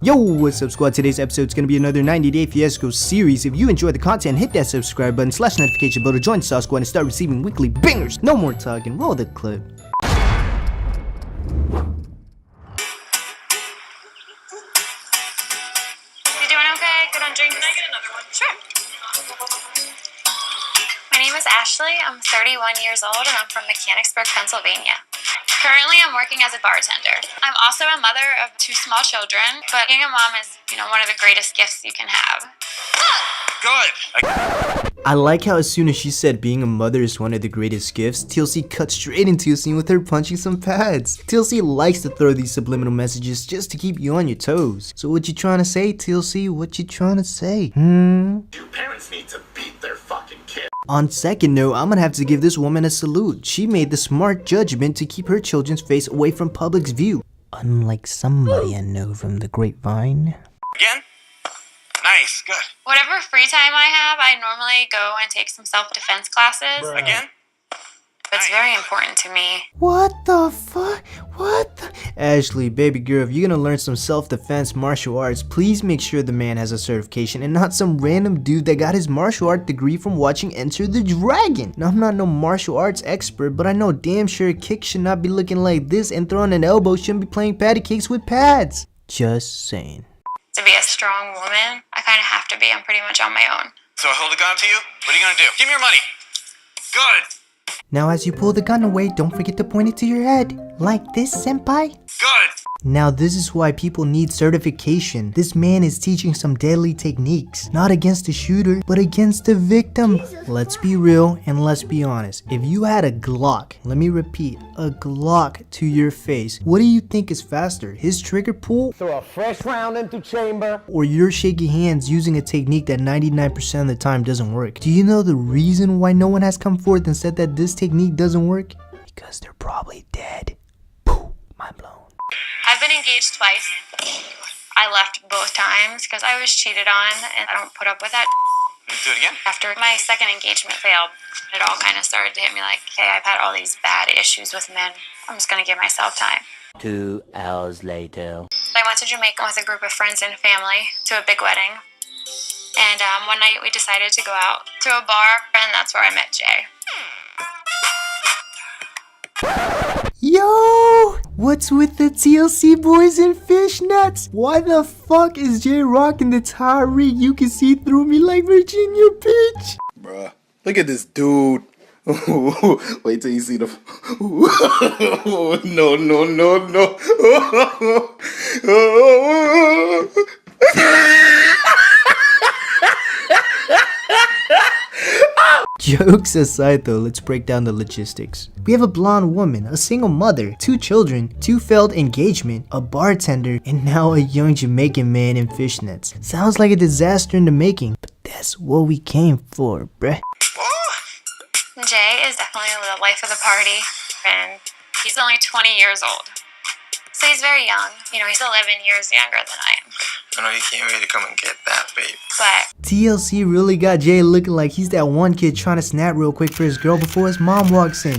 Yo, what's up squad? Today's episode is going to be another 90-day fiasco series. If you enjoy the content, hit that subscribe button / notification bell to join the Sauce Squad and start receiving weekly bangers. No more talking, roll the clip. You doing okay? Good on drinks? Can I get another one? Sure. My name is Ashley. I'm 31 years old and I'm from Mechanicsburg, Pennsylvania. Currently, I'm working as a bartender. I'm also a mother of 2 small children, but being a mom is, one of the greatest gifts you can have. Good! I like how as soon as she said being a mother is one of the greatest gifts, TLC cut straight into a scene with her punching some pads. TLC likes to throw these subliminal messages just to keep you on your toes. So what you trying to say, TLC? What you trying to say? Your parents need to beat their fucking kid. On second note, I'm gonna have to give this woman a salute. She made the smart judgment to keep her children's face away from public's view. Unlike somebody I know from the grapevine. Again? Nice, good. Whatever free time I have, I normally go and take some self-defense classes. Again? It's very important to me. What the fuck? What the? Ashley, baby girl, if you're gonna learn some self-defense martial arts, please make sure the man has a certification and not some random dude that got his martial art degree from watching Enter the Dragon. Now, I'm not no martial arts expert, but I know damn sure a kick should not be looking like this and throwing an elbow shouldn't be playing patty cakes with pads. Just saying. To be a strong woman, I kind of have to be. I'm pretty much on my own. So I hold a gun to you? What are you gonna do? Give me your money. Good. Now as you pull the gun away, don't forget to point it to your head. Like this, senpai? Good. Now this is why people need certification. This man is teaching some deadly techniques. Not against the shooter, but against the victim. Let's be real and let's be honest. If you had a Glock, let me repeat, a Glock to your face, what do you think is faster? His trigger pull? Throw a fresh round into chamber. Or your shaky hands using a technique that 99% of the time doesn't work? Do you know the reason why no one has come forth and said that this technique doesn't work? Because they're probably dead. Pooh, mind blown. I've been engaged twice. I left both times because I was cheated on and I don't put up with that. Do it again? After my second engagement failed, it all kind of started to hit me like, hey, I've had all these bad issues with men. I'm just going to give myself time. 2 hours later. I went to Jamaica with a group of friends and family to a big wedding. And one night we decided to go out to a bar, and that's where I met Jay. Yo! What's with the TLC boys and fishnets? Why the fuck is Jay rocking the Tyreek? You can see through me like Virginia Beach. Bruh, look at this dude. Wait till you see the. No, no, no, no. Jokes aside though, let's break down the logistics. We have a blonde woman, a single mother, 2 children, 2 failed engagement, a bartender, and now a young Jamaican man in fishnets. Sounds like a disaster in the making, but that's what we came for, bruh. Jay is definitely the life of the party, and he's only 20 years old. So he's very young. He's 11 years younger than I am. I know you can't really come and get that, babe. But TLC really got Jay looking like he's that one kid trying to snap real quick for his girl before his mom walks in.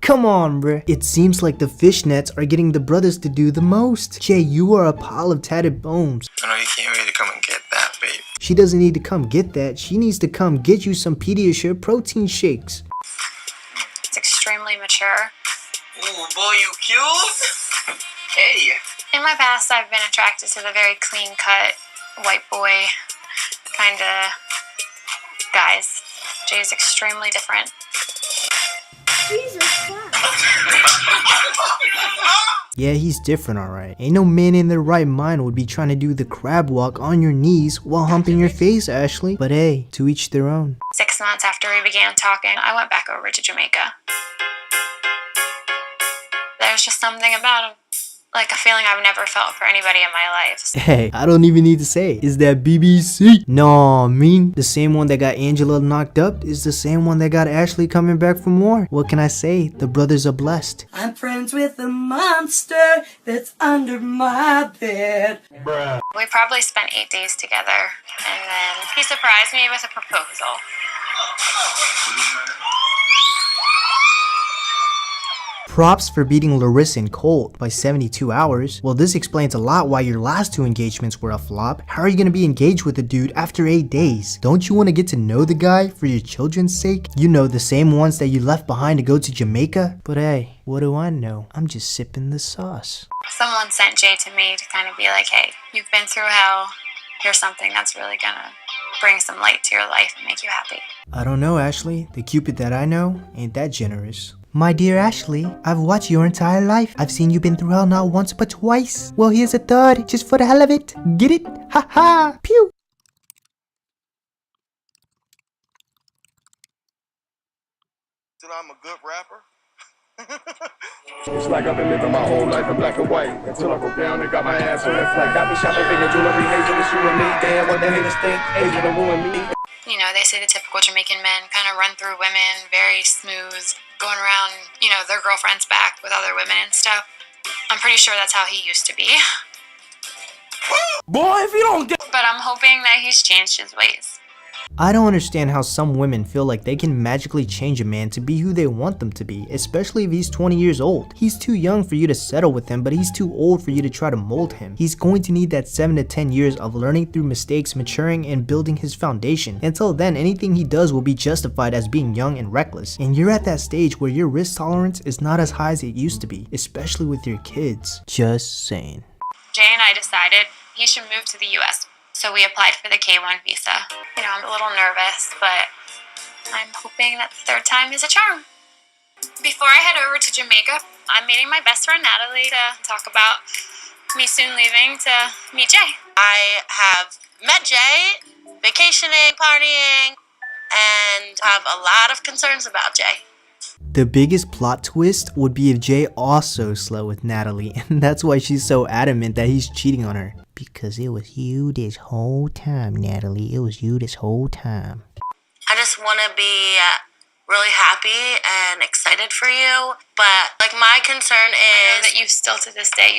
Come on, bruh. It seems like the fishnets are getting the brothers to do the most. Jay, you are a pile of tatted bones. I know you can't really come and get that, babe. She doesn't need to come get that. She needs to come get you some Pediasure protein shakes. it's extremely mature. Ooh, boy, you cute. Hey. In my past, I've been attracted to the very clean-cut, white boy kind of guys. Jay's extremely different. Jesus Christ. Yeah, he's different, alright. Ain't no man in their right mind would be trying to do the crab walk on your knees while humping your face, Ashley. But hey, to each their own. 6 months after we began talking, I went back over to Jamaica. There's just something about him. Like a feeling I've never felt for anybody in my life. Hey, I don't even need to say it. Is that BBC? No, I mean, the same one that got Angela knocked up is the same one that got Ashley coming back for more. What can I say? The brothers are blessed. I'm friends with the monster that's under my bed. We probably spent 8 days together, and then he surprised me with a proposal. Props for beating Larissa and Colt by 72 hours. Well, this explains a lot why your last 2 engagements were a flop. How are you gonna be engaged with a dude after 8 days? Don't you want to get to know the guy for your children's sake? You know, the same ones that you left behind to go to Jamaica? But hey, what do I know? I'm just sipping the sauce. Someone sent Jay to me to kind of be like, hey, you've been through hell. Here's something that's really gonna bring some light to your life and make you happy. I don't know, Ashley. The Cupid that I know ain't that generous. My dear Ashley, I've watched your entire life. I've seen you been through hell not once but twice. Well, here's a third, just for the hell of it. Get it? Ha ha! Pew! Till I'm a good rapper. It's like I've been living my whole life in black and white until I broke down and got my ass on that flight. Got me shopping bigger jewelry, Asian is you and me. Damn, what the haters think? Asian to ruin me. You know, they say the typical Jamaican men kind of run through women very smooth, going around, you know, their girlfriend's back with other women and stuff. I'm pretty sure that's how he used to be. Boy, if you don't get. But I'm hoping that he's changed his ways. I don't understand how some women feel like they can magically change a man to be who they want them to be, especially if he's 20 years old. He's too young for you to settle with him, but he's too old for you to try to mold him. He's going to need that 7 to 10 years of learning through mistakes, maturing, and building his foundation. Until then, anything he does will be justified as being young and reckless. And you're at that stage where your risk tolerance is not as high as it used to be, especially with your kids. Just saying. Jay and I decided he should move to the US. So we applied for the K1 visa. You know, I'm a little nervous, but I'm hoping that the third time is a charm. Before I head over to Jamaica, I'm meeting my best friend Natalie to talk about me soon leaving to meet Jay. I have met Jay, vacationing, partying, and have a lot of concerns about Jay. The biggest plot twist would be if Jay also slept with Natalie, and that's why she's so adamant that he's cheating on her. Because it was you this whole time, Natalie. It was you this whole time. I just want to be really happy and excited for you, but like my concern is I know that you still to this day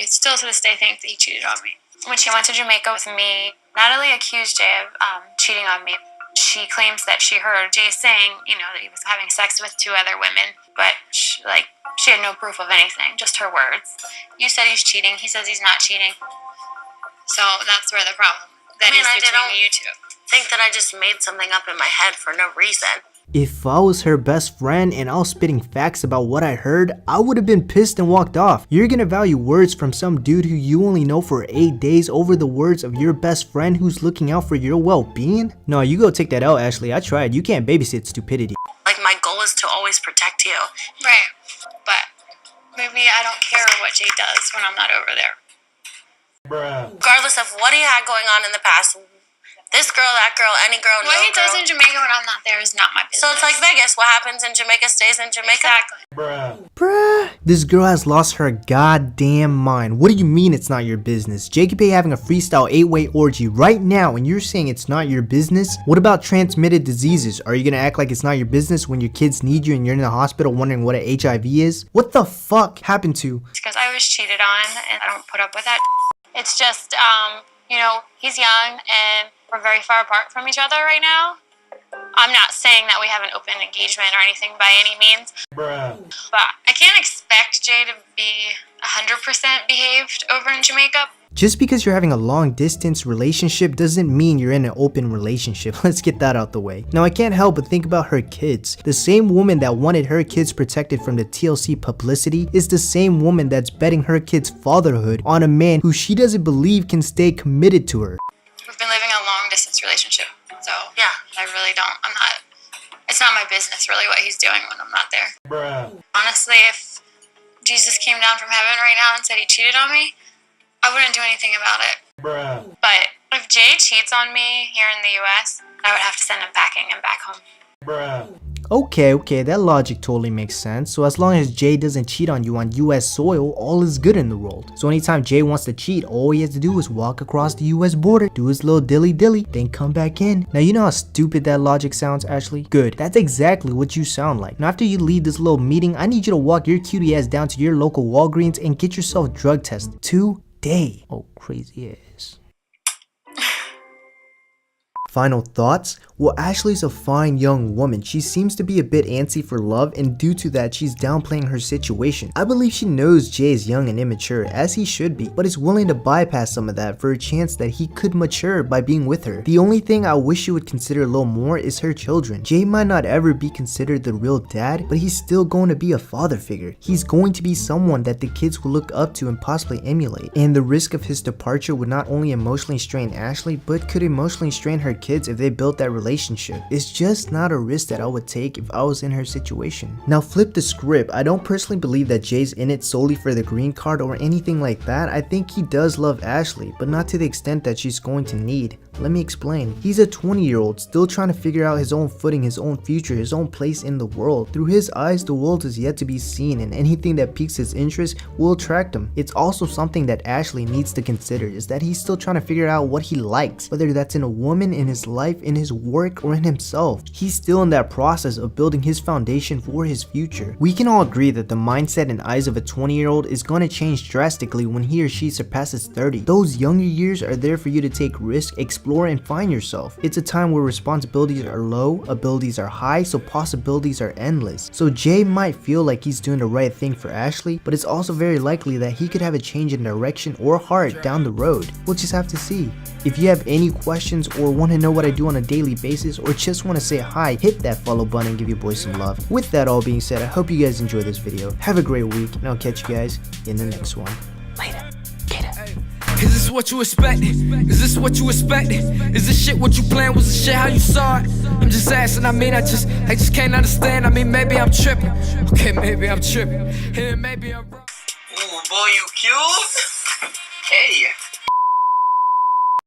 think that he cheated on me. When she went to Jamaica with me, Natalie accused Jay of cheating on me. She claims that she heard Jay saying, you know, that he was having sex with 2 other women, but she had no proof of anything, just her words. You said he's cheating. He says he's not cheating. So that's where the problem is between you two. I think that I just made something up in my head for no reason. If I was her best friend and I was spitting facts about what I heard, I would have been pissed and walked off. You're gonna value words from some dude who you only know for 8 days over the words of your best friend who's looking out for your well-being? No, you go take that out, Ashley. I tried. You can't babysit stupidity. Like my goal is to always protect you. Right. But maybe I don't care what Jay does when I'm not over there. Regardless of what he had going on in the past, this girl, that girl, any girl, no girl. What he does in Jamaica when I'm not there is not my business. So it's like Vegas. What happens in Jamaica stays in Jamaica. Exactly. Bruh. This girl has lost her goddamn mind. What do you mean it's not your business? Jacob A having a freestyle 8-way orgy right now and you're saying it's not your business? What about transmitted diseases? Are you gonna act like it's not your business when your kids need you and you're in the hospital wondering what an HIV is? What the fuck happened to? It's because I was cheated on and I don't put up with that. It's just, you know, he's young and we're very far apart from each other right now. I'm not saying that we have an open engagement or anything by any means. But I can't expect Jay to be 100% behaved over in Jamaica. Just because you're having a long distance relationship doesn't mean you're in an open relationship. Let's get that out the way. Now I can't help but think about her kids. The same woman that wanted her kids protected from the TLC publicity is the same woman that's betting her kids' fatherhood on a man who she doesn't believe can stay committed to her. We've been living a long distance relationship. So Yeah. it's not my business really what he's doing when I'm not there. Honestly, if Jesus came down from heaven right now and said he cheated on me, I wouldn't do anything about it. But if Jay cheats on me here in the US, I would have to send him packing and back home. Okay, that logic totally makes sense. So as long as Jay doesn't cheat on you on US soil, all is good in the world. So anytime Jay wants to cheat, all he has to do is walk across the US border, do his little dilly, then come back in. Now you know how stupid that logic sounds, Ashley? Good, that's exactly what you sound like. Now after you leave this little meeting, I need you to walk your cutie ass down to your local Walgreens and get yourself drug tested today. Oh, crazy ass. Final thoughts? Well, Ashley's a fine young woman. She seems to be a bit antsy for love, and due to that, she's downplaying her situation. I believe she knows Jay is young and immature, as he should be, but is willing to bypass some of that for a chance that he could mature by being with her. The only thing I wish she would consider a little more is her children. Jay might not ever be considered the real dad, but he's still going to be a father figure. He's going to be someone that the kids will look up to and possibly emulate, and the risk of his departure would not only emotionally strain Ashley, but could emotionally strain her kids if they built that relationship. It's just not a risk that I would take if I was in her situation. Now flip the script. I don't personally believe that Jay's in it solely for the green card or anything like that. I think he does love Ashley, but not to the extent that she's going to need. Let me explain. He's a 20-year-old still trying to figure out his own footing, his own future, his own place in the world. Through his eyes, the world is yet to be seen, and anything that piques his interest will attract him. It's also something that Ashley needs to consider, is that he's still trying to figure out what he likes, whether that's in a woman, in his life, in his work, or in himself. He's still in that process of building his foundation for his future. We can all agree that the mindset and eyes of a 20-year-old is going to change drastically when he or she surpasses 30. Those younger years are there for you to take risks, explore, and find yourself. It's a time where responsibilities are low, abilities are high, so possibilities are endless. So Jay might feel like he's doing the right thing for Ashley, but it's also very likely that he could have a change in direction or heart down the road. We'll just have to see. If you have any questions or want to know what I do on a daily basis or just want to say hi, hit that follow button and give your boy some love. With that all being said, I hope you guys enjoyed this video. Have a great week, and I'll catch you guys in the next one. Later. Is this what you expected? Is this what you expected? Is this shit what you planned? Was this shit how you saw it? I'm just asking, I just can't understand. Maybe I'm tripping. Okay, maybe I'm tripping. Maybe I'm wrong. Ooh, boy, you cute. Hey.